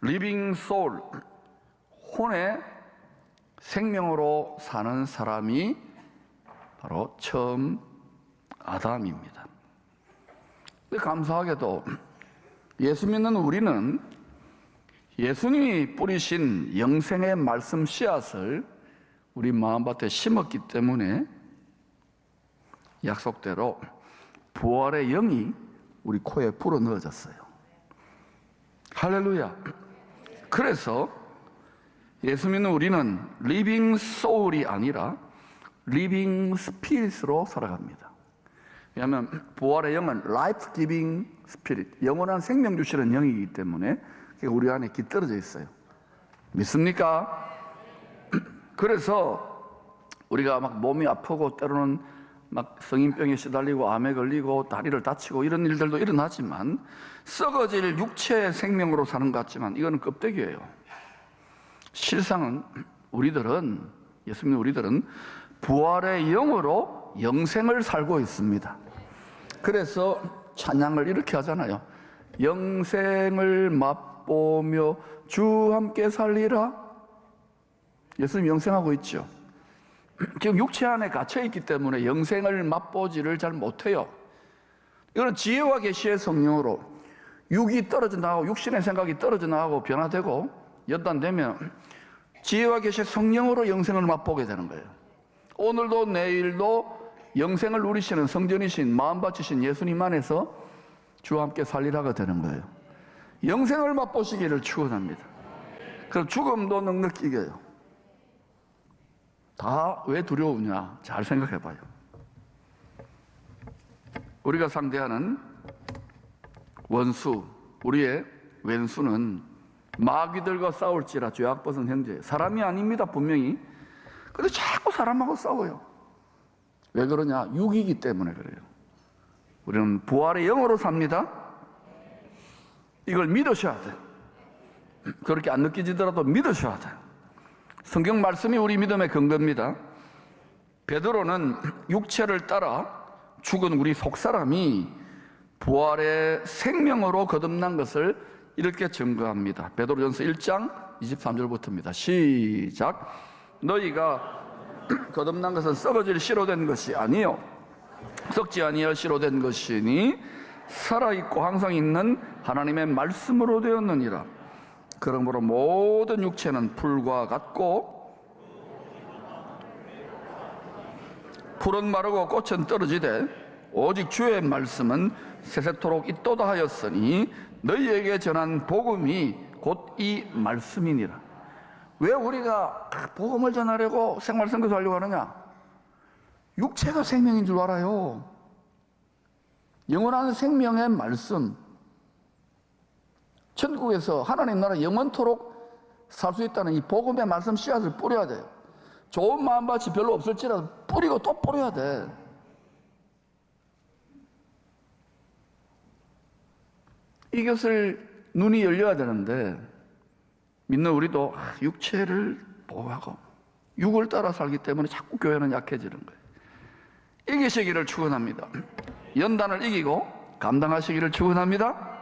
리빙 소울, 혼의 생명으로 사는 사람이 바로 처음 아담입니다. 근데 감사하게도 예수 믿는 우리는 예수님이 뿌리신 영생의 말씀 씨앗을 우리 마음밭에 심었기 때문에 약속대로 부활의 영이 우리 코에 불어 넣어졌어요. 할렐루야. 그래서 예수 믿는 우리는 리빙 소울이 아니라 리빙 스피릿으로 살아갑니다. 왜냐하면 부활의 영은 라이프 기빙 스피릿, 영원한 생명 주시는 영이기 때문에 우리 안에 깃들어져 있어요. 믿습니까? 그래서 우리가 막 몸이 아프고 때로는 막 성인병에 시달리고 암에 걸리고 다리를 다치고 이런 일들도 일어나지만 썩어질 육체의 생명으로 사는 것 같지만 이거는 껍데기예요. 실상은 우리들은, 예수 믿는 우리들은 부활의 영으로 영생을 살고 있습니다. 그래서 찬양을 이렇게 하잖아요. 영생을 맛보며 주 함께 살리라. 예수님 영생하고 있죠. 지금 육체 안에 갇혀있기 때문에 영생을 맛보지를 잘 못해요. 이거는 지혜와 계시의 성령으로 육이 떨어져 나가고 육신의 생각이 떨어져 나가고 변화되고 연단되면 지혜와 계시의 성령으로 영생을 맛보게 되는 거예요. 오늘도 내일도 영생을 누리시는 성전이신 마음밭이신 예수님 안에서 주와 함께 살리라가 되는 거예요. 영생을 맛보시기를 축원합니다. 그럼 죽음도 넉넉히 이겨요. 다 왜 두려우냐? 잘 생각해 봐요. 우리가 상대하는 원수, 우리의 왼수는 마귀들과 싸울지라 죄악 벗은 형제, 사람이 아닙니다. 분명히. 근데 자꾸 사람하고 싸워요. 왜 그러냐? 육이기 때문에 그래요. 우리는 부활의 영으로 삽니다. 이걸 믿으셔야 돼요. 그렇게 안 느껴지더라도 믿으셔야 돼요. 성경 말씀이 우리 믿음의 근거입니다. 베드로는 육체를 따라 죽은 우리 속사람이 부활의 생명으로 거듭난 것을 이렇게 증거합니다. 베드로전서 1장 23절부터입니다. 시작. 너희가 거듭난 것은 썩어질 씨로 된 것이 아니요 썩지 아니할 씨로 된 것이니 살아있고 항상 있는 하나님의 말씀으로 되었느니라. 그러므로 모든 육체는 풀과 같고 풀은 마르고 꽃은 떨어지되 오직 주의 말씀은 세세토록 있도다 하였으니 너희에게 전한 복음이 곧 이 말씀이니라. 왜 우리가 복음을 전하려고 생활선교도 하려고 하느냐? 육체가 생명인 줄 알아요. 영원한 생명의 말씀, 천국에서 하나님 나라 영원토록 살 수 있다는 이 복음의 말씀 씨앗을 뿌려야 돼요. 좋은 마음밭이 별로 없을지라도 뿌리고 또 뿌려야 돼. 이것을 눈이 열려야 되는데 믿는 우리도 육체를 보호하고 육을 따라 살기 때문에 자꾸 교회는 약해지는 거예요. 이기시기를 축원합니다. 연단을 이기고 감당하시기를 축원합니다.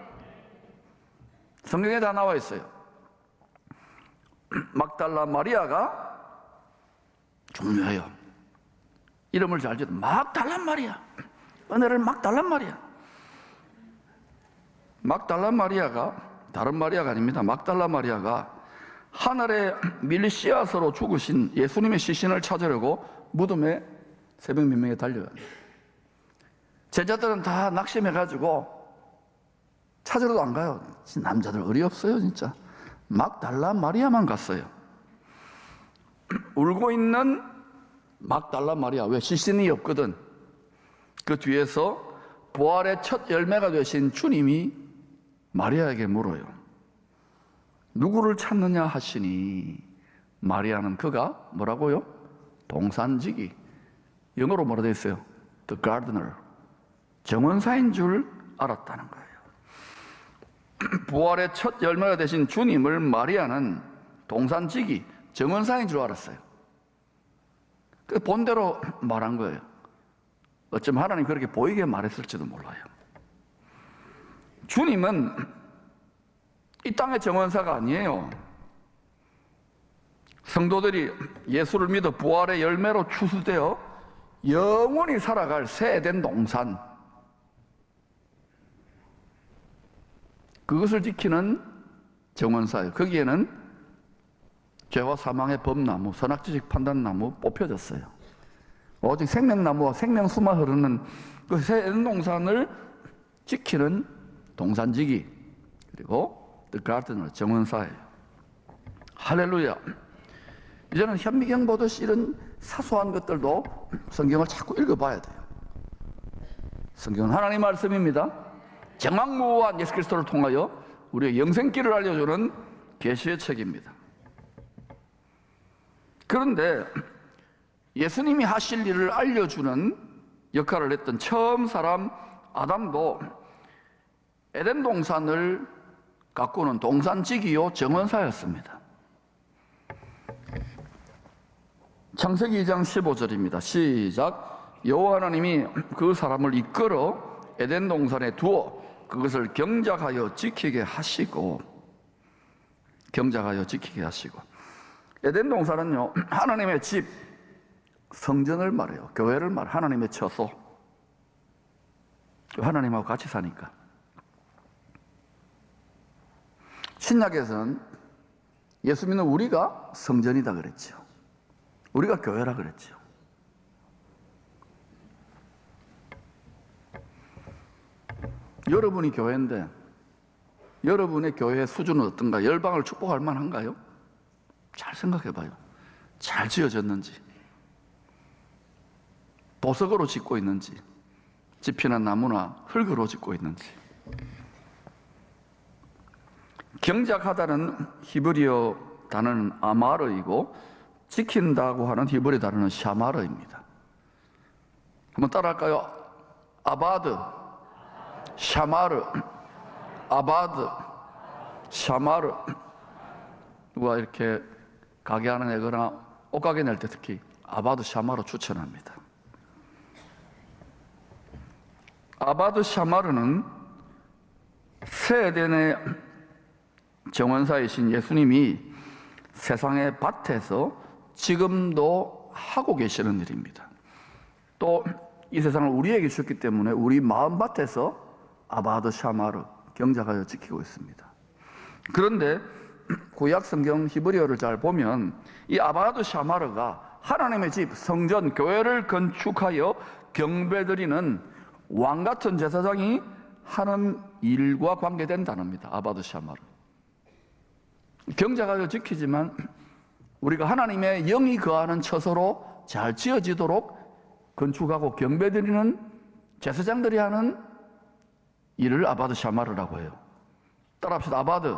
성경에 다 나와 있어요. 막달라 마리아가 중요해요. 이름을 잘 지어도 막달라 마리아, 은혜를 막달라 마리아. 막달라 마리아가 다른 마리아가 아닙니다. 막달라 마리아가 하늘에 밀 씨앗으로 죽으신 예수님의 시신을 찾으려고 무덤에 새벽 민명에 달려요. 제자들은 다 낙심해가지고 찾으러도 안 가요. 남자들 의리 없어요, 진짜. 막달라 마리아만 갔어요. 울고 있는 막달라 마리아. 왜? 시신이 없거든. 그 뒤에서 부활의 첫 열매가 되신 주님이 마리아에게 물어요. 누구를 찾느냐 하시니 마리아는 그가 뭐라고요? 동산지기. 영어로 뭐라 되어 있어요? The gardener. 정원사인 줄 알았다는 거예요. 부활의 첫 열매가 되신 주님을 마리아는 동산지기, 정원사인 줄 알았어요. 그 본대로 말한 거예요. 어쩌면 하나님 그렇게 보이게 말했을지도 몰라요. 주님은 이 땅의 정원사가 아니에요. 성도들이 예수를 믿어 부활의 열매로 추수되어 영원히 살아갈 새 에덴 동산, 그것을 지키는 정원사예요. 거기에는 죄와 사망의 법나무, 선악지식 판단나무 뽑혀졌어요. 오직 생명나무와 생명수만 흐르는 그 새 에덴 동산을 지키는 동산지기, 그리고 The Gardener, 정원사예요. 할렐루야. 이제는 현미경 보듯이 이런 사소한 것들도 성경을 자꾸 읽어봐야 돼요. 성경은 하나님의 말씀입니다. 정확무한 예수 그리스도를 통하여 우리의 영생길을 알려주는 계시의 책입니다. 그런데 예수님이 하실 일을 알려주는 역할을 했던 처음 사람 아담도 에덴 동산을 가꾸는 동산지기요 정원사였습니다. 창세기 2장 15절입니다. 시작. 여호와 하나님이 그 사람을 이끌어 에덴 동산에 두어 그것을 경작하여 지키게 하시고, 에덴 동산은요, 하나님의 집, 성전을 말해요. 교회를 말해요. 하나님의 처소, 하나님하고 같이 사니까. 신약에서는 예수 믿는 우리가 성전이다 그랬죠. 우리가 교회라 그랬죠. 여러분이 교회인데 여러분의 교회의 수준은 어떤가? 열방을 축복할 만한가요? 잘 생각해 봐요. 잘 지어졌는지, 보석으로 짓고 있는지, 지피나 나무나 흙으로 짓고 있는지. 경작하다는 히브리어 단어는 아마르이고 지킨다고 하는 히브리 단어는 샤마르입니다. 한번 따라할까요? 아바드, 샤마르, 아바드, 샤마르. 누가 이렇게 가게 하는 애거나 옷가게 낼 때 특히 아바드, 샤마르 추천합니다. 아바드, 샤마르는 새 에덴의 정원사이신 예수님이 세상의 밭에서 지금도 하고 계시는 일입니다. 또 이 세상을 우리에게 주셨기 때문에 우리 마음밭에서 아바드, 샤마르 경작하여 지키고 있습니다. 그런데 구약 성경 히브리어를 잘 보면 이 아바드, 샤마르가 하나님의 집, 성전, 교회를 건축하여 경배드리는 왕 같은 제사장이 하는 일과 관계된 단어입니다. 아바드, 샤마르. 경작하여 지키지만 우리가 하나님의 영이 거하는 처소로 잘 지어지도록 건축하고 경배드리는 제사장들이 하는 일을 아바드, 샤마르라고 해요. 따라합시다. 아바드,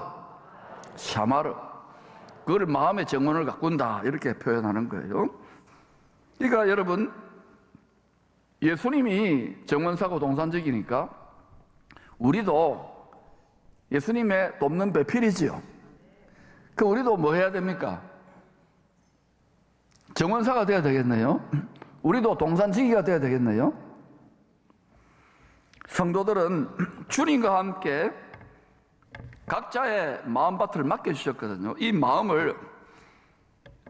샤마르. 그걸 마음의 정원을 가꾼다, 이렇게 표현하는 거예요. 그러니까 여러분, 예수님이 정원사고 동산적이니까 우리도 예수님의 돕는 배필이지요. 그 우리도 뭐 해야 됩니까? 정원사가 돼야 되겠네요. 우리도 동산지기가 돼야 되겠네요. 성도들은 주님과 함께 각자의 마음밭을 맡겨주셨거든요. 이 마음을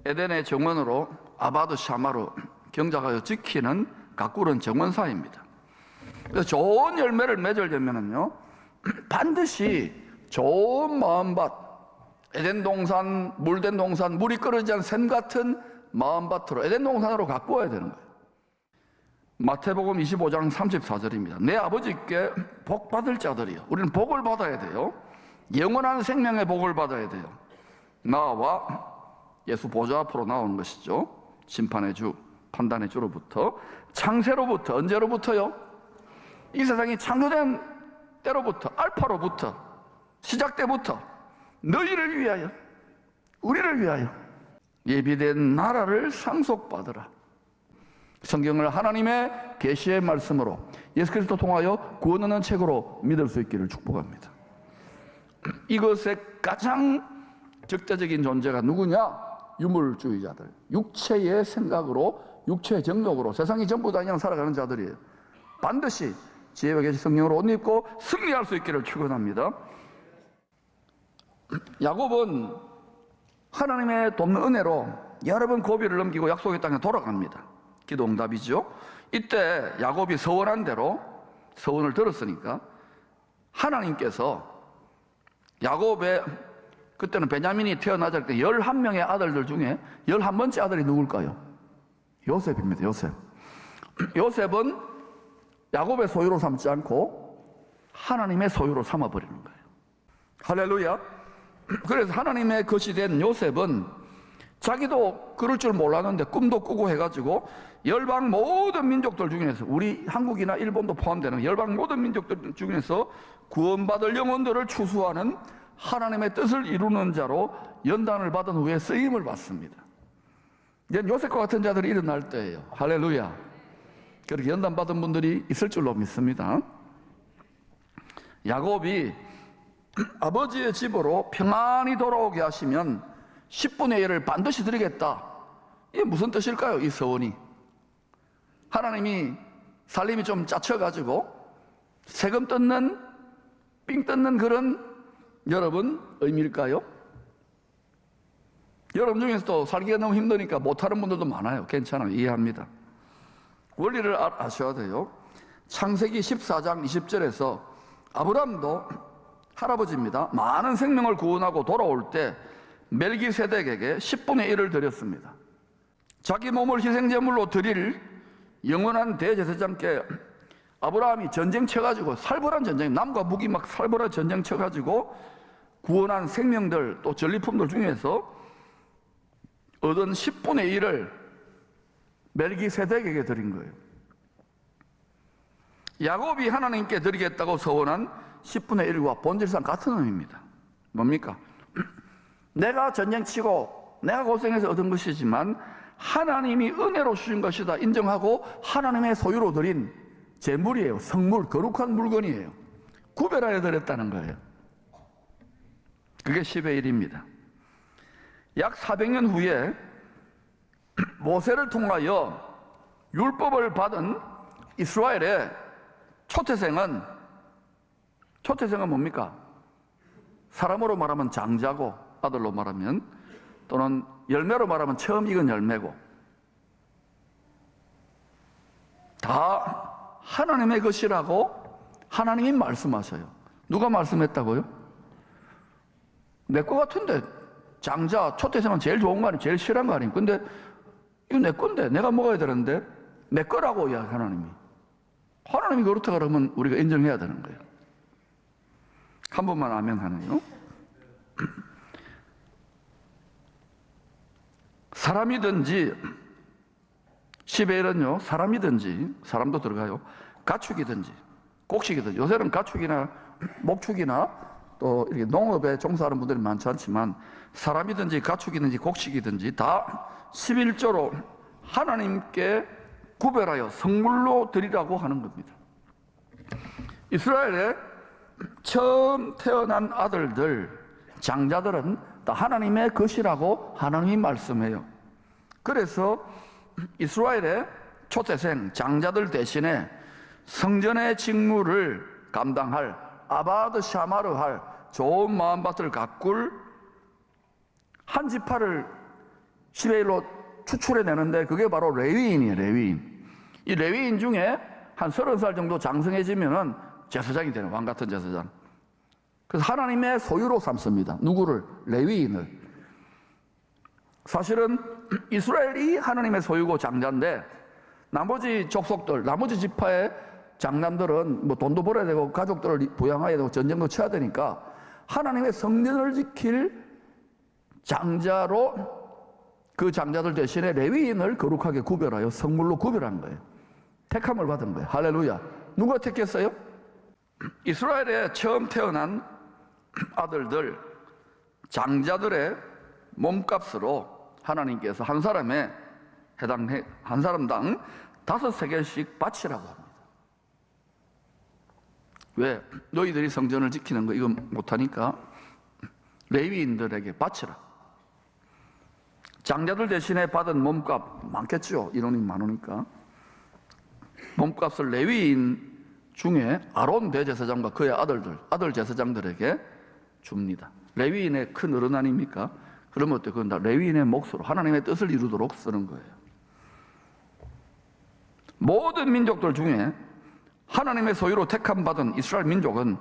에덴의 정원으로 아바드, 샤마르 경작하여 지키는 가꾸는 정원사입니다. 그래서 좋은 열매를 맺으려면요, 반드시 좋은 마음밭, 에덴 동산, 물된 동산, 물이 끓어지지 않은 샘 같은 마음밭으로 에덴 동산으로 가꾸어야 되는 거예요. 마태복음 25장 34절입니다. 내 아버지께 복 받을 자들이요, 우리는 복을 받아야 돼요. 영원한 생명의 복을 받아야 돼요. 나와 예수 보좌 앞으로 나오는 것이죠. 심판의 주, 판단의 주로부터, 창세로부터. 언제로부터요? 이 세상이 창조된 때로부터, 알파로부터, 시작 때부터 너희를 위하여, 우리를 위하여 예비된 나라를 상속받으라. 성경을 하나님의 계시의 말씀으로 예수 그리스도 통하여 구원 얻는 책으로 믿을 수 있기를 축복합니다. 이것의 가장 적대적인 존재가 누구냐? 유물주의자들, 육체의 생각으로, 육체의 정욕으로 세상이 전부 다 그냥 살아가는 자들이에요. 반드시 지혜와 계시 성령으로 옷 입고 승리할 수 있기를 축원합니다. 야곱은 하나님의 돕는 은혜로 여러 번 고비를 넘기고 약속의 땅에 돌아갑니다. 기도 응답이죠. 이때 야곱이 서원한 대로 서원을 들었으니까 하나님께서 야곱의, 그때는 베냐민이 태어나자 때 11명의 아들들 중에 11번째 아들이 누굴까요? 요셉입니다. 요셉. 요셉은 야곱의 소유로 삼지 않고 하나님의 소유로 삼아버리는 거예요. 할렐루야. 그래서 하나님의 것이 된 요셉은 자기도 그럴 줄 몰랐는데 꿈도 꾸고 해가지고 열방 모든 민족들 중에서, 우리 한국이나 일본도 포함되는 열방 모든 민족들 중에서 구원받을 영혼들을 추수하는 하나님의 뜻을 이루는 자로 연단을 받은 후에 쓰임을 받습니다. 이제 요셉과 같은 자들이 일어날 때예요. 할렐루야. 그렇게 연단 받은 분들이 있을 줄로 믿습니다. 야곱이 아버지의 집으로 평안히 돌아오게 하시면 10분의 1을 반드시 드리겠다. 이게 무슨 뜻일까요? 이 서원이. 하나님이 살림이 좀 짜쳐가지고 세금 뜯는, 삥 뜯는 그런 여러분 의미일까요? 여러분 중에서도 살기가 너무 힘드니까 못하는 분들도 많아요. 괜찮아요. 이해합니다. 원리를 아셔야 돼요. 창세기 14장 20절에서 아브람도 할아버지입니다. 많은 생명을 구원하고 돌아올 때 멜기세덱에게 10분의 1을 드렸습니다. 자기 몸을 희생제물로 드릴 영원한 대제사장께 아브라함이 전쟁 쳐가지고, 살벌한 전쟁, 남과 북이 막 살벌한 전쟁 쳐가지고 구원한 생명들, 또 전리품들 중에서 얻은 10분의 1을 멜기세덱에게 드린 거예요. 야곱이 하나님께 드리겠다고 서원한 10분의 1과 본질상 같은 의미입니다. 뭡니까? 내가 전쟁치고 내가 고생해서 얻은 것이지만 하나님이 은혜로 주신 것이다 인정하고 하나님의 소유로 드린 제물이에요. 성물, 거룩한 물건이에요. 구별하여 드렸다는 거예요. 그게 10의 1입니다. 약 400년 후에 모세를 통하여 율법을 받은 이스라엘의 초태생은 뭡니까? 사람으로 말하면 장자고, 아들로 말하면, 또는 열매로 말하면 처음 익은 열매고, 다 하나님의 것이라고 하나님이 말씀하셔요. 누가 말씀했다고요? 내 거 같은데, 장자, 초태생은 제일 좋은 거 아니에요? 제일 싫어한 거 아니에요? 근데 이거 내 건데 내가 먹어야 되는데 내 거라고 하나님이 그렇다 그러면 우리가 인정해야 되는 거예요. 한 번만 아멘 하네요. 사람이든지, 10의 1은요, 사람이든지, 사람도 들어가요, 가축이든지 곡식이든지, 요새는 가축이나 목축이나 또 이렇게 농업에 종사하는 분들이 많지 않지만 사람이든지 가축이든지 곡식이든지 다 11조로 하나님께 구별하여 성물로 드리라고 하는 겁니다. 이스라엘의 처음 태어난 아들들, 장자들은 다 하나님의 것이라고 하나님이 말씀해요. 그래서 이스라엘의 초태생, 장자들 대신에 성전의 직무를 감당할, 아바드 샤마르 할 좋은 마음밭을 가꿀 한 지파를 10의 1로 추출해내는데 그게 바로 레위인이에요. 레위인. 이 레위인 중에 한 30살 정도 장성해지면은 제사장이 되는, 왕 같은 제사장. 그래서 하나님의 소유로 삼습니다. 누구를? 레위인을. 사실은 이스라엘이 하나님의 소유고 장자인데 나머지 족속들, 나머지 지파의 장남들은 뭐 돈도 벌어야 되고 가족들을 부양해야 되고 전쟁도 쳐야 되니까 하나님의 성전을 지킬 장자로 그 장자들 대신에 레위인을 거룩하게 구별하여 성물로 구별한 거예요. 택함을 받은 거예요. 할렐루야. 누가 택했어요? 이스라엘에 처음 태어난 아들들, 장자들의 몸값으로 하나님께서 한 사람에 해당해, 한 사람당 5세겔씩 바치라고 합니다. 왜? 너희들이 성전을 지키는 거 이거 못하니까 레위인들에게 바치라. 장자들 대신에 받은 몸값 많겠죠. 인원이 많으니까. 몸값을 레위인 중에 아론 대제사장과 그의 아들들, 아들 제사장들에게 줍니다. 레위인의 큰 어른 아닙니까? 그러면 어때? 그건 다 레위인의 몫으로 하나님의 뜻을 이루도록 쓰는 거예요. 모든 민족들 중에 하나님의 소유로 택함받은 이스라엘 민족은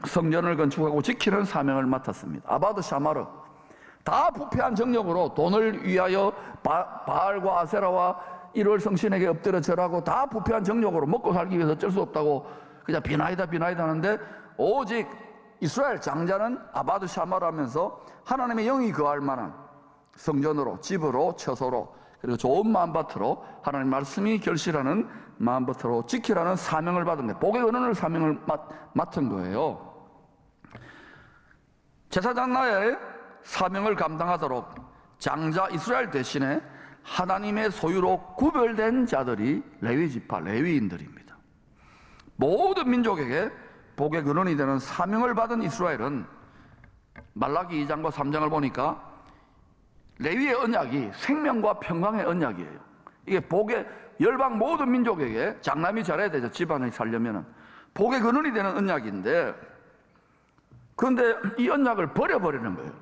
성전을 건축하고 지키는 사명을 맡았습니다. 아바드 샤마르, 다 부패한 정력으로 돈을 위하여 바알과 아세라와 일월 성신에게 엎드려 절하고 다 부패한 정력으로 먹고 살기 위해서 어쩔 수 없다고 그냥 비나이다 하는데, 오직 이스라엘 장자는 아바드 샤마르 하면서 하나님의 영이 거할 만한 성전으로, 집으로, 처소로, 그리고 좋은 마음밭으로, 하나님 말씀이 결실하는 마음밭으로 지키라는 사명을 받은 거예요. 복의 은원을 사명을 맡은 거예요. 제사장 나의 사명을 감당하도록 장자 이스라엘 대신에 하나님의 소유로 구별된 자들이 레위 지파, 레위인들입니다. 모든 민족에게 복의 근원이 되는 사명을 받은 이스라엘은 말라기 2장과 3장을 보니까 레위의 언약이 생명과 평강의 언약이에요. 이게 복의, 열방 모든 민족에게 장남이 잘해야 되죠. 집안을 살려면은 복의 근원이 되는 언약인데, 그런데 이 언약을 버려버리는 거예요.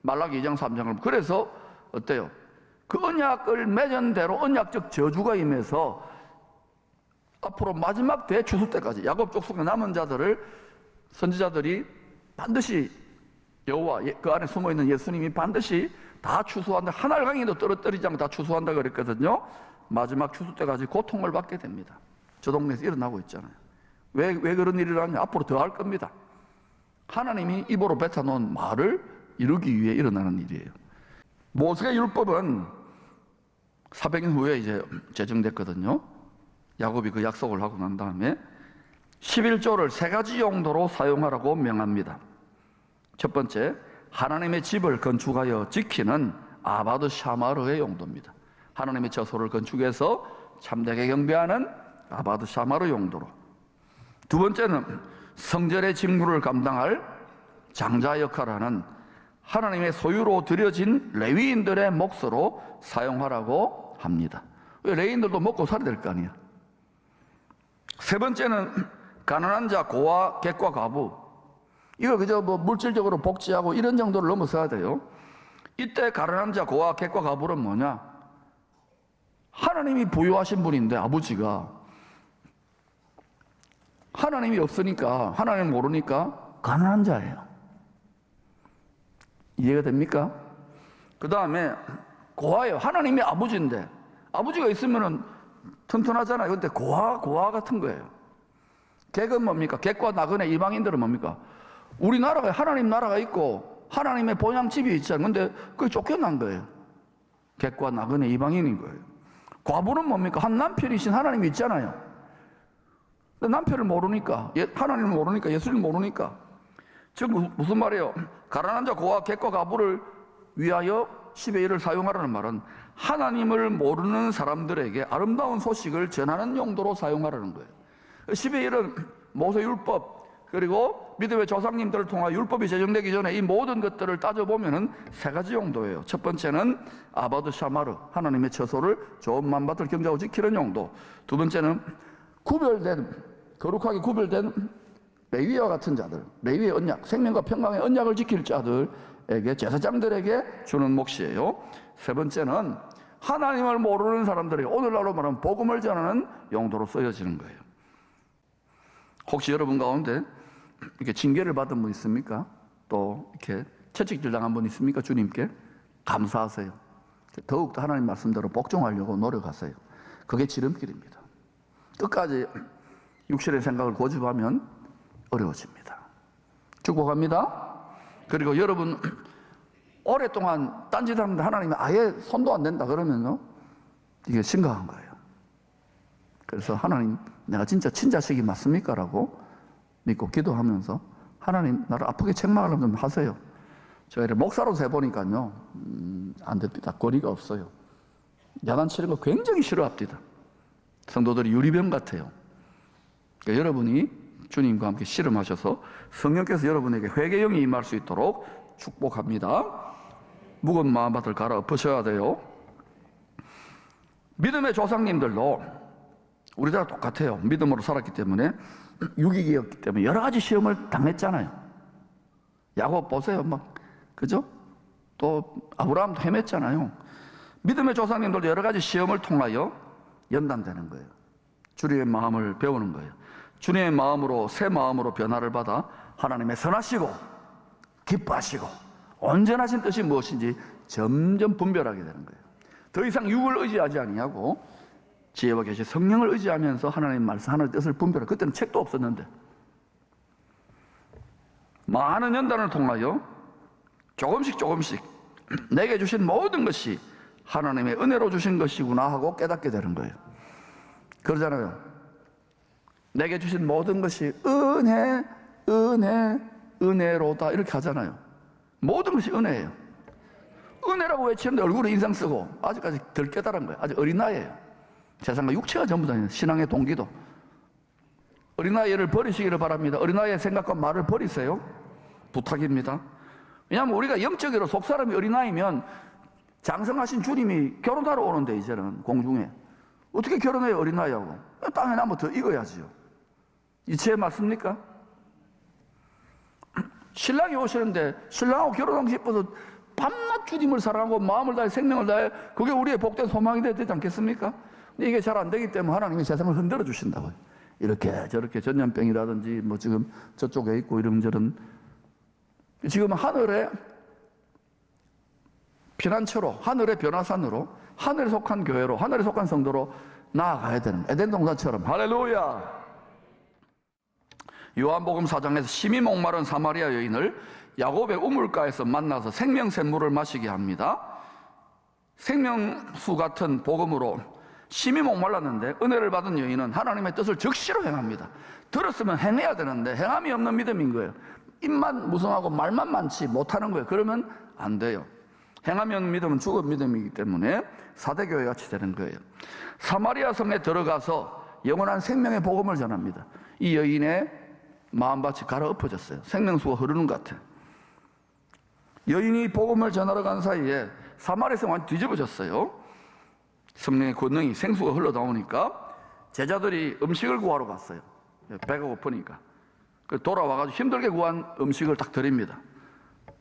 말라기 2장 3장을. 그래서 어때요? 그 언약을 맺은 대로 언약적 저주가 임해서 앞으로 마지막 대추수 때까지 야곱 족속의 남은 자들을 선지자들이 반드시 여호와 그 안에 숨어있는 예수님이 반드시 다 추수한다, 한 알강이도 떨어뜨리지 않고 다 추수한다 그랬거든요. 마지막 추수 때까지 고통을 받게 됩니다. 저 동네에서 일어나고 있잖아요. 왜 그런 일을 하냐? 앞으로 더 할 겁니다. 하나님이 입으로 뱉어놓은 말을 이루기 위해 일어나는 일이에요. 모세의 율법은 400년 후에 이제 제정됐거든요. 야곱이 그 약속을 하고 난 다음에 11조를 3가지 용도로 사용하라고 명합니다. 첫 번째, 하나님의 집을 건축하여 지키는 아바드 샤마르의 용도입니다. 하나님의 처소를 건축해서 참되게 경배하는 아바드 샤마르 용도로. 두 번째는 성전의 직무를 감당할 장자 역할하는 하나님의 소유로 드려진 레위인들의 몫으로 사용하라고 합니다. 왜? 레위인들도 먹고 살아야 될 거 아니야. 세 번째는 가난한 자, 고아, 객과 과부. 이거 그저 뭐 물질적으로 복지하고 이런 정도를 넘어서야 돼요. 이때 가난한 자, 고아, 객과 과부는 뭐냐? 하나님이 부유하신 분인데 아버지가 하나님이 없으니까, 하나님을 모르니까 가난한 자예요. 이해가 됩니까? 그 다음에 고아예요. 하나님이 아버지인데 아버지가 있으면은 튼튼하잖아요. 근데 고아 같은 거예요. 객은 뭡니까? 객과 나그네 이방인들은 뭡니까? 우리나라가 하나님 나라가 있고 하나님의 본향집이 있잖아요. 근데 그게 쫓겨난 거예요. 객과 나그네 이방인인 거예요. 과부는 뭡니까? 한 남편이신 하나님이 있잖아요. 근데 남편을 모르니까, 하나님을 모르니까, 예수를 모르니까. 즉 무슨 말이에요? 가난한 자, 고아, 객과 과부를 위하여 10의 1을 사용하라는 말은 하나님을 모르는 사람들에게 아름다운 소식을 전하는 용도로 사용하라는 거예요. 10의 1은 모세 율법, 그리고 믿음의 조상님들을 통하여 율법이 제정되기 전에 이 모든 것들을 따져보면은 3가지 용도예요. 첫 번째는 아바드 샤마르, 하나님의 처소를 좋은 만밭을 경작하고 지키는 용도. 두 번째는 거룩하게 구별된 레위와 같은 자들, 레위의 언약, 생명과 평강의 언약을 지킬 자들에게, 제사장들에게 주는 몫이에요. 세 번째는 하나님을 모르는 사람들에게, 오늘날로 말하면 복음을 전하는 용도로 쓰여지는 거예요. 혹시 여러분 가운데 이렇게 징계를 받은 분 있습니까? 또 이렇게 채찍질 당한 분 있습니까? 주님께 감사하세요. 더욱더 하나님 말씀대로 복종하려고 노력하세요. 그게 지름길입니다. 끝까지 육신의 생각을 고집하면 어려워집니다. 축복합니다. 그리고 여러분 오랫동안 딴짓하는데 하나님이 아예 손도 안 댄다 그러면요, 이게 심각한 거예요. 그래서 하나님, 내가 진짜 친자식이 맞습니까? 라고 믿고 기도하면서 하나님, 나를 아프게 책망하려면 좀 하세요. 제가 목사로서 해보니까요, 안 됩니다. 거리가 없어요. 야단치는 거 굉장히 싫어합니다. 성도들이 유리병 같아요. 그러니까 여러분이 주님과 함께 씨름하셔서 성령께서 여러분에게 회개의 영이 임할 수 있도록 축복합니다. 무거운 마음밭을 갈아엎으셔야 돼요. 믿음의 조상님들도 우리랑 똑같아요. 믿음으로 살았기 때문에, 육이기였기 때문에 여러 가지 시험을 당했잖아요. 야곱 보세요. 막, 그죠? 또 아브라함도 헤맸잖아요. 믿음의 조상님들도 여러 가지 시험을 통하여 연단되는 거예요. 주님의 마음을 배우는 거예요. 주님의 마음으로, 새 마음으로 변화를 받아 하나님의 선하시고 기뻐하시고 온전하신 뜻이 무엇인지 점점 분별하게 되는 거예요. 더 이상 육을 의지하지 아니하고 지혜와 계시 성령을 의지하면서 하나님 말씀, 하나님의 뜻을 분별하고, 그때는 책도 없었는데 많은 연단을 통하여 조금씩 내게 주신 모든 것이 하나님의 은혜로 주신 것이구나 하고 깨닫게 되는 거예요. 그러잖아요. 내게 주신 모든 것이 은혜로다 이렇게 하잖아요. 모든 것이 은혜예요. 은혜라고 외치는데 얼굴에 인상 쓰고 아직까지 덜 깨달은 거예요. 아직 어린 나이에요. 세상과 육체가 전부 다 신앙의 동기도. 어린아이를 버리시기를 바랍니다. 어린아이의 생각과 말을 버리세요. 부탁입니다. 왜냐하면 우리가 영적으로 속사람이 어린아이면 장성하신 주님이 결혼하러 오는데 이제는 공중에 어떻게 결혼해요? 어린아이하고 땅에 나면 더 익어야지요. 이치에 맞습니까? 신랑이 오시는데 신랑하고 결혼하고 싶어서 밤낮 주님을 사랑하고 마음을 다해 생명을 다해 그게 우리의 복된 소망이 되지 않겠습니까? 근데 이게 잘 안 되기 때문에 하나님이 세상을 흔들어 주신다고요. 이렇게 저렇게 전염병이라든지 뭐 지금 저쪽에 있고 이런저런 지금 하늘의 피난처로, 하늘의 변화산으로, 하늘에 속한 교회로, 하늘에 속한 성도로 나아가야 되는 에덴 동산처럼. 할렐루야. 요한복음 4장에서 심히 목마른 사마리아 여인을 야곱의 우물가에서 만나서 생명샘물을 마시게 합니다. 생명수 같은 복음으로 심히 목말랐는데 은혜를 받은 여인은 하나님의 뜻을 즉시로 행합니다. 들었으면 행해야 되는데 행함이 없는 믿음인 거예요. 입만 무성하고 말만 많지 못하는 거예요. 그러면 안 돼요. 행함이 없는 믿음은 죽은 믿음이기 때문에 사대교회 같이 되는 거예요. 사마리아 성에 들어가서 영원한 생명의 복음을 전합니다. 이 여인의 마음밭이 갈아엎어졌어요. 생명수가 흐르는 것 같아요. 여인이 복음을 전하러 간 사이에 사마리아 성이 완전히 뒤집어졌어요. 성령의 권능이 생수가 흘러나오니까 제자들이 음식을 구하러 갔어요. 배가 고프니까. 돌아와가지고 힘들게 구한 음식을 딱 드립니다.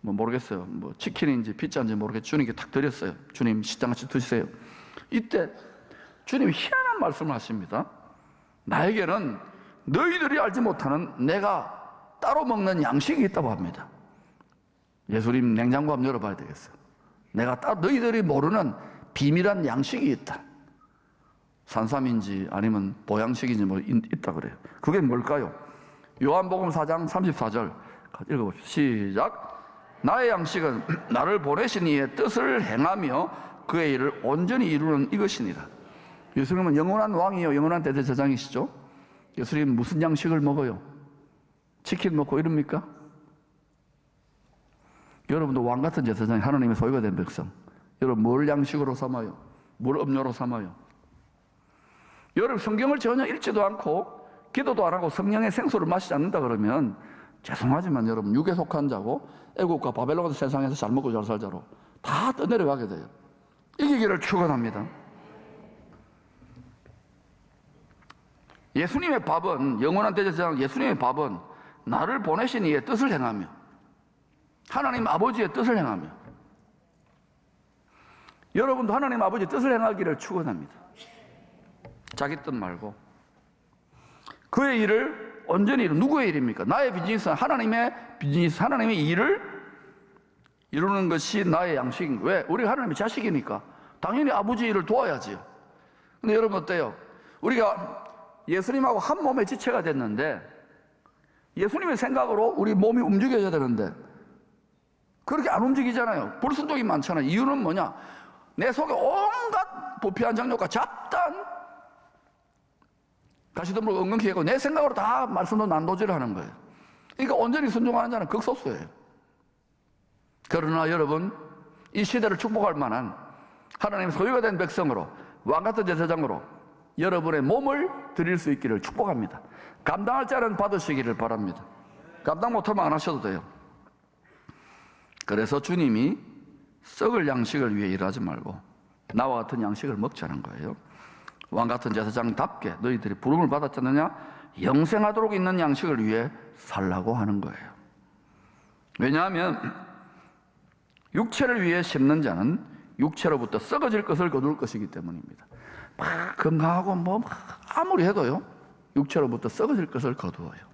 뭐 모르겠어요. 뭐 치킨인지 피자인지 모르겠어요. 주님께 딱 드렸어요. 주님 식당같이 드세요. 이때 주님이 희한한 말씀을 하십니다. 나에게는 너희들이 알지 못하는 내가 따로 먹는 양식이 있다고 합니다. 예수님 냉장고 한번 열어봐야 되겠어요. 내가 따로 너희들이 모르는 비밀한 양식이 있다. 산삼인지 아니면 보양식인지 뭐 있다 그래요. 그게 뭘까요? 요한복음 4장 34절 읽어봅시다. 시작. 나의 양식은 나를 보내신 이의 뜻을 행하며 그의 일을 온전히 이루는 이것이니라. 예수님은 영원한 왕이요 영원한 대제사장이시죠. 예수님 무슨 양식을 먹어요? 치킨 먹고 이럽니까? 여러분도 왕같은 제사장이 하나님의 소유가 된 백성, 여러분 뭘 양식으로 삼아요? 뭘 음료로 삼아요? 여러분 성경을 전혀 읽지도 않고 기도도 안 하고 성령의 생수를 마시지 않는다 그러면 죄송하지만 여러분 육에 속한 자고 애국과 바벨론 같은 세상에서 잘 먹고 잘 살자로 다 떠내려가게 돼요. 이기기를 축원합니다. 예수님의 밥은, 영원한 대제사장 예수님의 밥은 나를 보내신 이의 뜻을 행하며 하나님 아버지의 뜻을 행하며, 여러분도 하나님 아버지의 뜻을 행하기를 축원합니다. 자기 뜻 말고 그의 일을 온전히 이루는. 누구의 일입니까? 나의 비즈니스는 하나님의 비즈니스, 하나님의 일을 이루는 것이 나의 양식인 거예요. 왜? 우리가 하나님의 자식이니까 당연히 아버지 일을 도와야지요. 근데 여러분 어때요? 우리가 예수님하고 한 몸의 지체가 됐는데 예수님의 생각으로 우리 몸이 움직여야 되는데 그렇게 안 움직이잖아요. 불순종이 많잖아요. 이유는 뭐냐? 내 속에 온갖 부패한 장욕과 잡단 가시덤불 엉겅퀴 하고 내 생각으로 다 말씀도 난도질을 하는 거예요. 그러니까 온전히 순종하는 자는 극소수예요. 그러나 여러분, 이 시대를 축복할 만한 하나님의 소유가 된 백성으로, 왕같은 제사장으로 여러분의 몸을 드릴 수 있기를 축복합니다. 감당할 자는 받으시기를 바랍니다. 감당 못하면 안 하셔도 돼요. 그래서 주님이 썩을 양식을 위해 일하지 말고 나와 같은 양식을 먹자는 거예요. 왕같은 제사장답게 너희들이 부름을 받았지 않느냐? 영생하도록 있는 양식을 위해 살라고 하는 거예요. 왜냐하면 육체를 위해 심는 자는 육체로부터 썩어질 것을 거둘 것이기 때문입니다. 막 건강하고 뭐 아무리 해도요, 육체로부터 썩어질 것을 거두어요.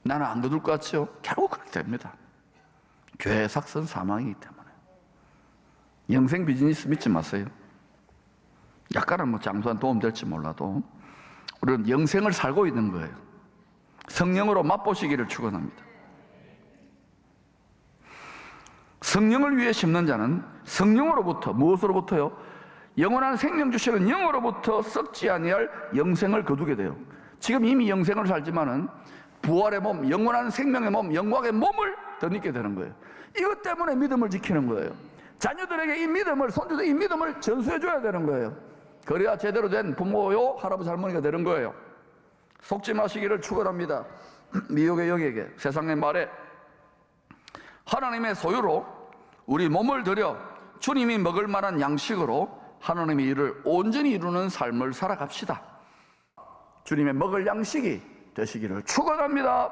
나는 안 거둘 것 같죠? 결국 그렇게 됩니다. 교회의 삭선 사망이기 때문에. 영생 비즈니스 믿지 마세요. 약간은 뭐 장수한 도움 될지 몰라도 우리는 영생을 살고 있는 거예요. 성령으로 맛보시기를 축원합니다. 성령을 위해 심는 자는 성령으로부터, 무엇으로부터요? 영원한 생명 주시는 영으로부터 썩지 아니할 영생을 거두게 돼요. 지금 이미 영생을 살지만은 부활의 몸, 영원한 생명의 몸, 영광의 몸을 덧입게 되는 거예요. 이것 때문에 믿음을 지키는 거예요. 자녀들에게 이 믿음을, 손주들 이 믿음을 전수해 줘야 되는 거예요. 그래야 제대로 된 부모요, 할아버지 할머니가 되는 거예요. 속지 마시기를 축원합니다. 미혹의 영에게 세상의 말에 하나님의 소유로 우리 몸을 들여 주님이 먹을 만한 양식으로 하나님의 일을 온전히 이루는 삶을 살아갑시다. 주님의 먹을 양식이 되시기를 축원합니다.